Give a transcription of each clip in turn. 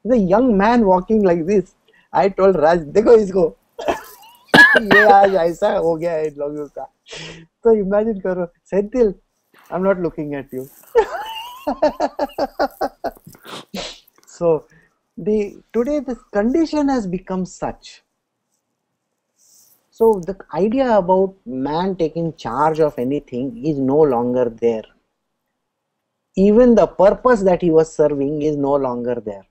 The young man walking like this. I told Raj, देखो इसको, ये आज ऐसा हो गया है इन लोगों का. तो imagine करो, Senthil, I'm not looking at you. So today the condition has become such. So the idea about man taking charge of anything is no longer there. Even the purpose that he was serving is no longer there.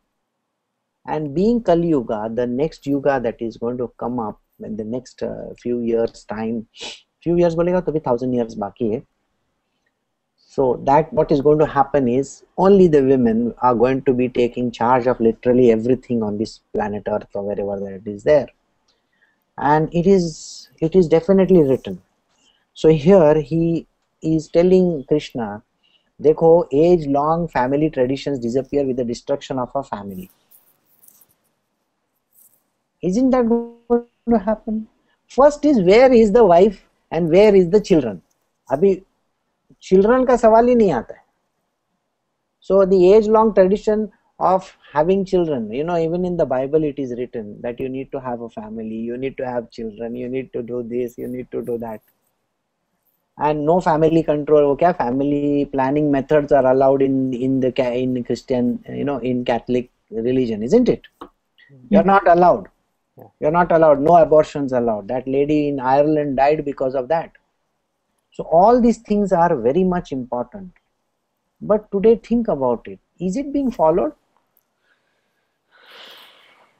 And being Kali Yuga, the next Yuga that is going to come up in the next few years time, few years bolega to bhi 1000 years baki hai. So that what is going to happen is only the women are going to be taking charge of literally everything on this planet Earth or wherever that is there. And it is definitely written. So here he is telling Krishna, देखो, age long family traditions disappear with the destruction of a family. Isn't that going to happen? First is, where is the wife and where is the children? अभी children का सवाल ही नहीं आता है. So the age long tradition of having children, you know, even in the Bible it is written that you need to have a family, you need to have children, you need to do this, you need to do that. And no family control. Okay, family planning methods are allowed in Christian, you know, in Catholic religion, isn't it? You're not allowed. You're not allowed. No abortions allowed. That lady in Ireland died because of that. So all these things are very much important. But today, think about it. Is it being followed?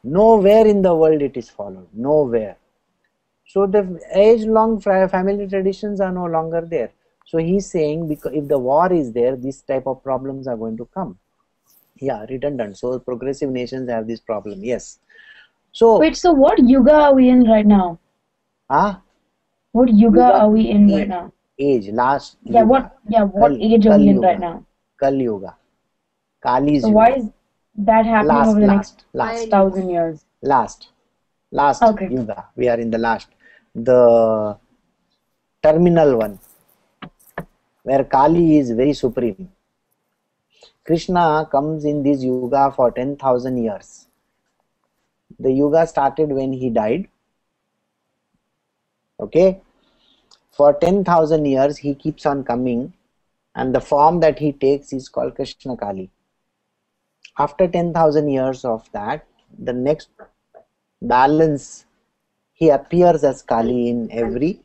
Nowhere in the world it is followed. Nowhere. So the age-long family traditions are no longer there. So he's saying, because if the war is there, this type of problems are going to come. Yeah, redundant. So progressive nations have this problem. Yes. So wait, so what yuga are we in right now? What yuga are we in right now? Age, last. Yeah, yuga. What age are we in right now? Kali Yuga. Kali's so Yuga. Why is that happening over the next 1,000 years? Last okay. Yuga. We are in the last. The terminal one, where Kali is very supreme. Krishna comes in this Yuga for 10,000 years. The Yuga started when he died. Okay. For 10,000 years he keeps on coming, and the form that he takes is called Krishna Kali. After 10,000 years of that, the next balance, he appears as Kali in every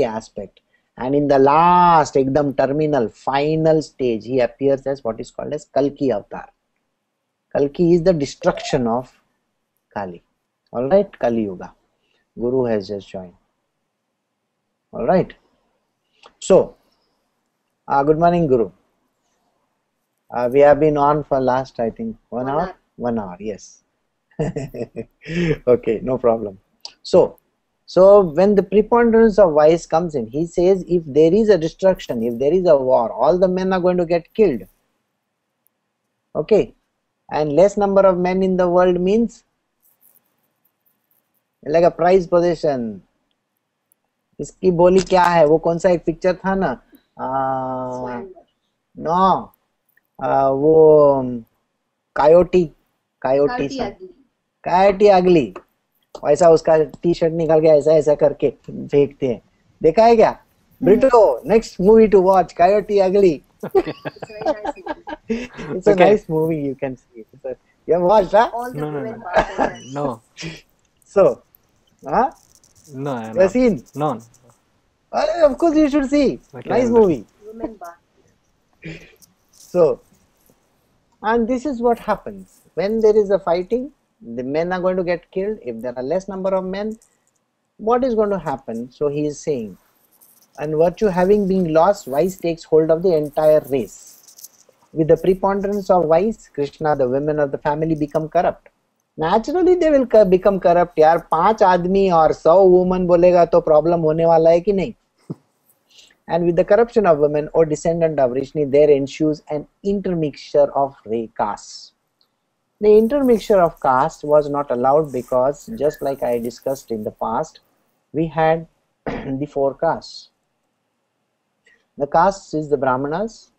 aspect. And in the last, ekdam terminal, final stage, he appears as what is called as Kalki avatar. Kalki is the destruction of Kali. Alright, Kali Yuga. Guru has just joined. Alright. So, good morning, Guru. We have been on for last, I think, 1 hour? 1 hour, yes. Okay, no problem. So when the preponderance of vice comes in, he says, if there is a destruction, if there is a war, all the men are going to get killed. Okay, and less number of men in the world means like a prized possession. इसकी बोली क्या है? वो कौन सा एक picture था ना? नो, वो कायोटी अगली, ऐसा उसका टी शर्ट निकाल के ऐसा ऐसा करके फेंकते हैं. देखा है क्या? Brito, next movie two watch, coyote अगली. It's a nice movie, you can see it. You have watched, huh? No. So, huh? No, you have seen? No. Of course you should see. Okay, nice movie. So, and this is what happens. When there is a fighting, the men are going to get killed. If there are less number of men, what is going to happen? So he is saying, and virtue having been lost, vice takes hold of the entire race. With the preponderance of vice, Krishna, the women of the family become corrupt. Naturally they will become corrupt. यार 5 आदमी और 100 women बोलेगा तो problem होने वाला है कि नहीं? And with the corruption of women or descendant of Vrishni, there ensues an intermixture of castes. The intermixture of caste was not allowed because, just like I discussed in the past, we had the 4 castes. The castes is the Brahmanas,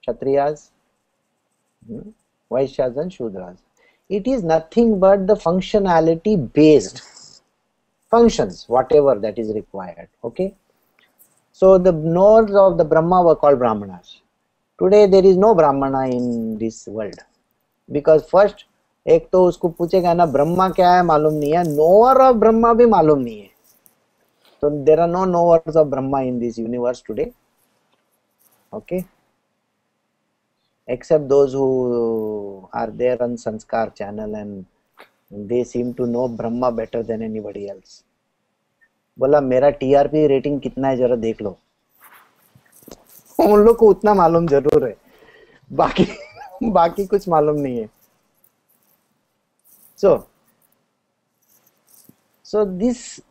Kshatriyas, Vaishyas and Shudras. it is nothing but the functionality based functions, whatever that is required. Okay, so the nodes of the Brahma were called Brahmanas. Today there is no Brahmana in this world, because first एक तो उसको पूछेगा ना ब्रह्मा क्या है मालूम नहीं है, नोअर ऑफ ब्रह्मा भी मालूम नहीं है. So there are no knowers of Brahma in this universe today. Okay, except those who are there on Sanskar channel and they seem to know Brahma better than anybody else. बोला मेरा TRP rating कितना है जरा देख लो. उन लोग को उतना मालूम जरूर है, बाकी कुछ मालूम नहीं है. So this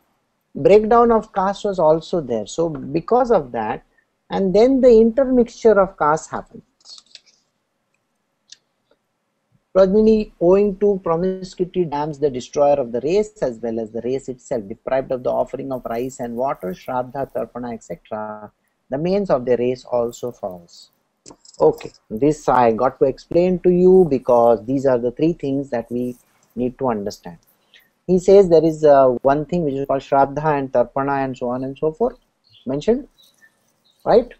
breakdown of caste was also there. So because of that, and then the intermixture of caste happened. Progeny, owing to promiscuity, damns the destroyer of the race as well as the race itself. Deprived of the offering of rice and water, Shraddha, Tarpana, etc., the mains of the race also falls. Okay, this I got to explain to you because these are the three things that we need to understand. He says there is one thing which is called Shraddha and Tarpana and so on and so forth mentioned, right?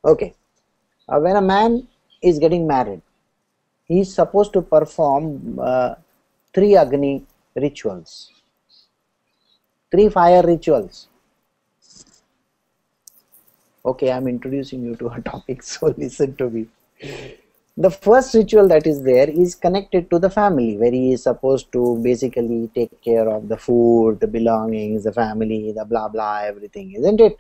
Okay, when a man is getting married, he is supposed to perform 3 Agni rituals, 3 fire rituals. Okay, I am introducing you to a topic, so listen to me. The first ritual that is there is connected to the family, where he is supposed to basically take care of the food, the belongings, the family, the blah blah, everything, isn't it?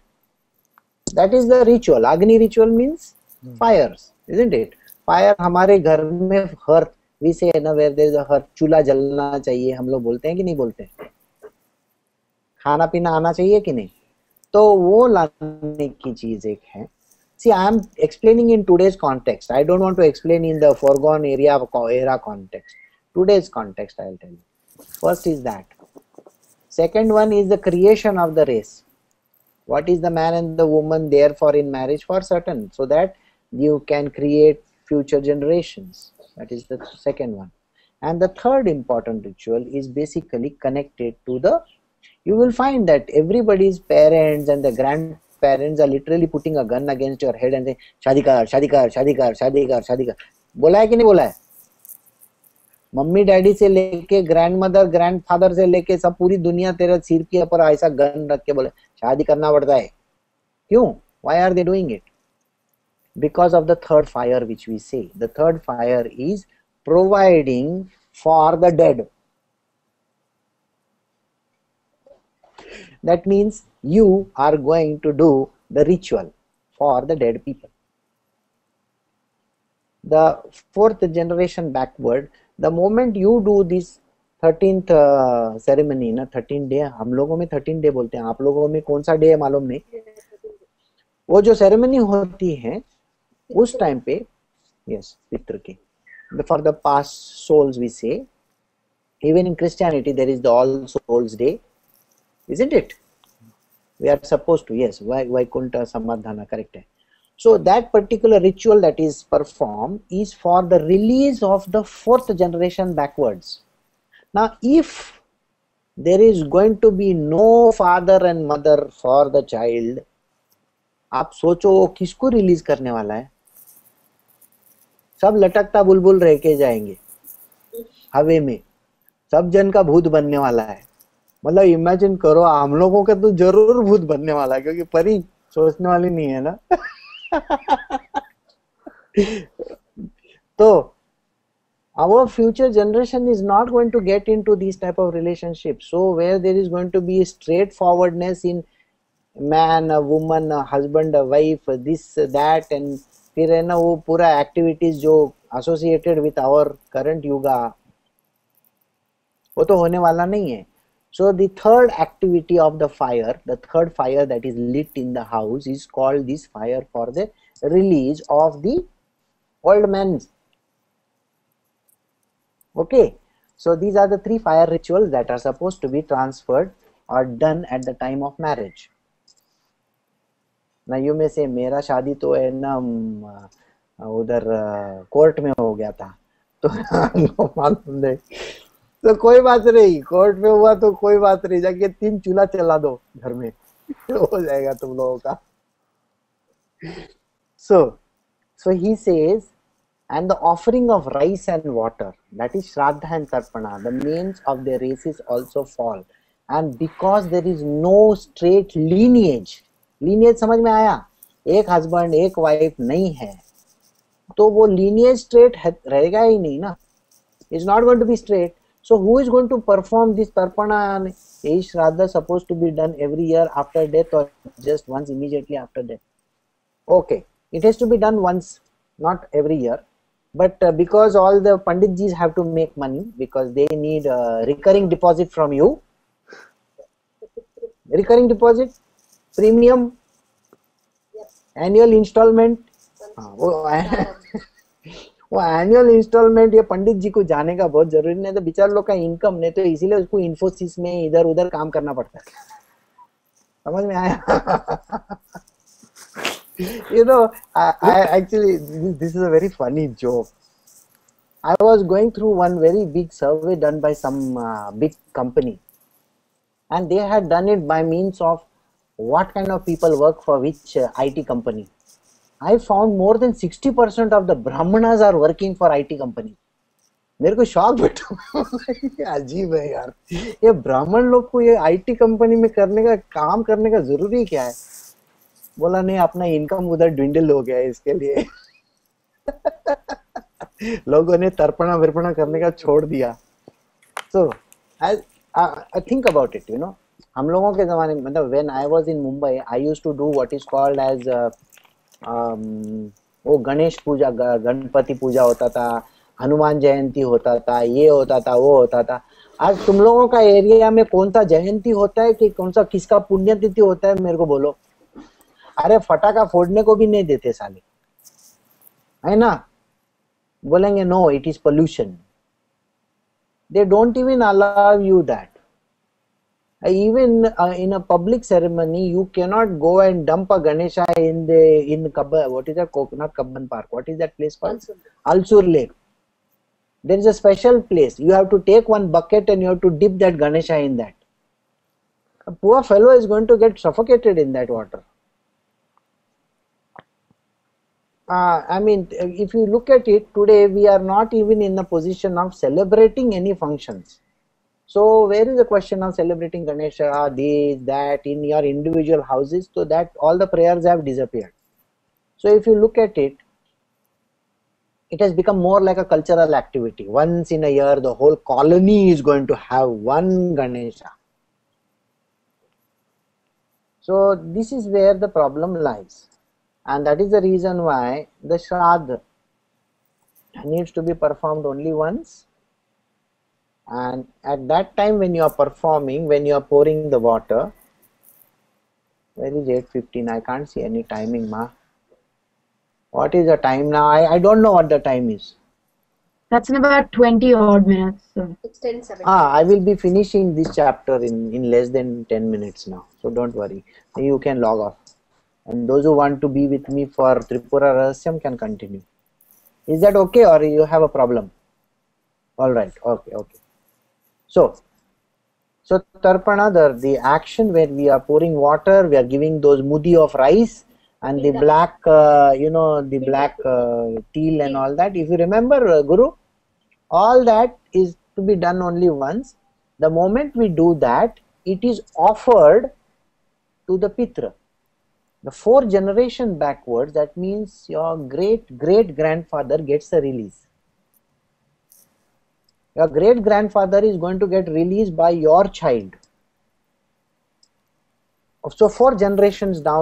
That is the ritual. Agni ritual means fires, isn't it? Fire हमारे घर में hearth, we say ना, where there is a hearth, चूल्हा जलना चाहिए, हम लोग बोलते हैं कि नहीं बोलते हैं? खाना पीना आना चाहिए कि नहीं? तो वो लाने की चीज एक है. See, I am explaining in today's context. I don't want to explain in the foregone era context. Today's context, I will tell you. First is that. Second one is the creation of the race. What is the man and the woman there for in marriage? For certain, so that you can create future generations. That is the second one. And the third important ritual is basically connected to the, you will find that everybody's parents and the grandparents are literally putting a gun against your head and saying, शादी कर, शादी कर, शादी कर, शादी कर, शादी कर. बोला है कि नहीं बोला है? मम्मी डैडी से लेके ग्रैंडमदर ग्रैंडफादर से लेके सब पूरी दुनिया तेरे सिर के ऊपर ऐसा गन रख के बोले शादी करना पड़ता है. क्यों? Why are they doing it? Because of the third fire which we say. The third fire is providing for the dead. That means you are going to do the ritual for the dead people. The fourth generation backward, the moment you do this 13th ceremony, ना 13 day, हम लोगों में 13 day बोलते हैं, आप लोगों में कौन सा डे है मालूम नहीं. वो जो सेरेमनी होती है उस टाइम पे, yes, पितृ की, for the past souls we say, even in Christianity there is the All Souls Day, isn't it? We are supposed to, yes, Vaikunta Samadhana, correct hai. So that particular ritual that is performed is for the release of the fourth generation backwards. Now if there is going to be no father and mother for the child, आप सोचो वो किसको release करने वाला है? सब लटकता बुलबुल रह के जाएंगे हवे में, सब जन का भूत बनने वाला है. मतलब इमेजिन करो, हम लोगों का तो जरूर भूत बनने वाला है, क्योंकि परी सोचने वाली नहीं है ना. तो our future generation is not going to get into these type of relationships. So where there is going to be straightforwardness in man, a woman, a husband, a wife, this, that, and फिर है ना वो पूरा activities जो associated with our current yuga, वो तो होने वाला नहीं है. So the third activity of the fire, the third fire that is lit in the house is called this fire for the release of the old men. Okay, so these are the 3 fire rituals that are supposed to be transferred or done at the time of marriage. Now you may say मेरा शादी तो है ना उधर court में हो गया था. तो हमको मालूम नहीं, तो कोई बात नहीं, कोर्ट में हुआ तो कोई बात नहीं, जाके 3 चूल्हा चला दो घर में, हो जाएगा तुम लोगों का. So he says, and the offering of rice and water, that is Shraddha and Tarpana, the mains of their races also fall. And because there is no straight lineage, lineage समझ में आया, एक husband एक wife नहीं है, तो वो lineage straight रहेगा ही नहीं ना, it's not going to be straight. So who is going to perform this Tarpana and Shraddha supposed to be done every year after death or just once immediately after death? Okay, it has to be done once, not every year. But because all the Panditjis have to make money, because they need a recurring deposit from you, recurring deposit, premium, annual installment, वो annual instalment ये पंडित जी को जाने का बहुत जरूरी, नहीं तो बेचारे लोग का इनकम नहीं, तो इसीलिए उसको इन्फोसिस में इधर उधर काम करना पड़ता है. समझ में आया? You know, I actually, this is a very funny joke. I was going through one very big survey done by some big company, and they had done it by means of what kind of people work for which IT company. I found more than 60% of the Brahmanas are working for IT company. मेरे को shock बैठा, अजीब है यार, ये ब्राह्मण लोग को ये IT कंपनी में करने का काम करने का जरूरी क्या है? बोला नहीं, अपना इनकम उधर ड्विंडल हो गया है, इसके लिए लोगों ने तर्पणा विर्पणा करने का छोड़ दिया. So I think about it, you know, हम लोगों के जमाने में, मतलब when I was in Mumbai, I used to do what is called as वो गणेश पूजा, गणपति पूजा होता था, हनुमान जयंती होता था, ये होता था, वो होता था. आज तुम लोगों का एरिया में कौन सा जयंती होता है कि कौन सा किसका पुण्यतिथि होता है, मेरे को बोलो. अरे फटाका फोड़ने को भी नहीं देते साले, है ना? बोलेंगे no, it is pollution. They don't even allow you that. Even in a public ceremony, you cannot go and dump a Ganesha in what is that? Not Kabban Park. What is that place called? Alsur Lake. There is a special place. You have to take one bucket and you have to dip that Ganesha in that. A poor fellow is going to get suffocated in that water. I mean, if you look at it today, we are not even in the position of celebrating any functions. So where is the question of celebrating Ganesha, this, that, in your individual houses? So that all the prayers have disappeared. So if you look at it, it has become more like a cultural activity. Once in a year, the whole colony is going to have one Ganesha. So this is where the problem lies. And that is the reason why the Shraddha needs to be performed only once. And at that time when you are performing, when you are pouring the water, where is 8:15? I can't see any timing, ma. What is the time now? I don't know what the time is. That's in about 20 odd minutes. So. It's 10:17. I will be finishing this chapter in less than 10 minutes now. So don't worry. You can log off. And those who want to be with me for Tripura Rahasyam can continue. Is that okay, or you have a problem? All right. Okay. So Tarpana, the action where we are pouring water, we are giving those mudi of rice and the black, the black teal and all that. If you remember, Guru, all that is to be done only once. The moment we do that, it is offered to the Pitra. The 4 generations backwards, that means your great-great-grandfather gets a release. Your great-grandfather is going to get released by your child. So 4 generations down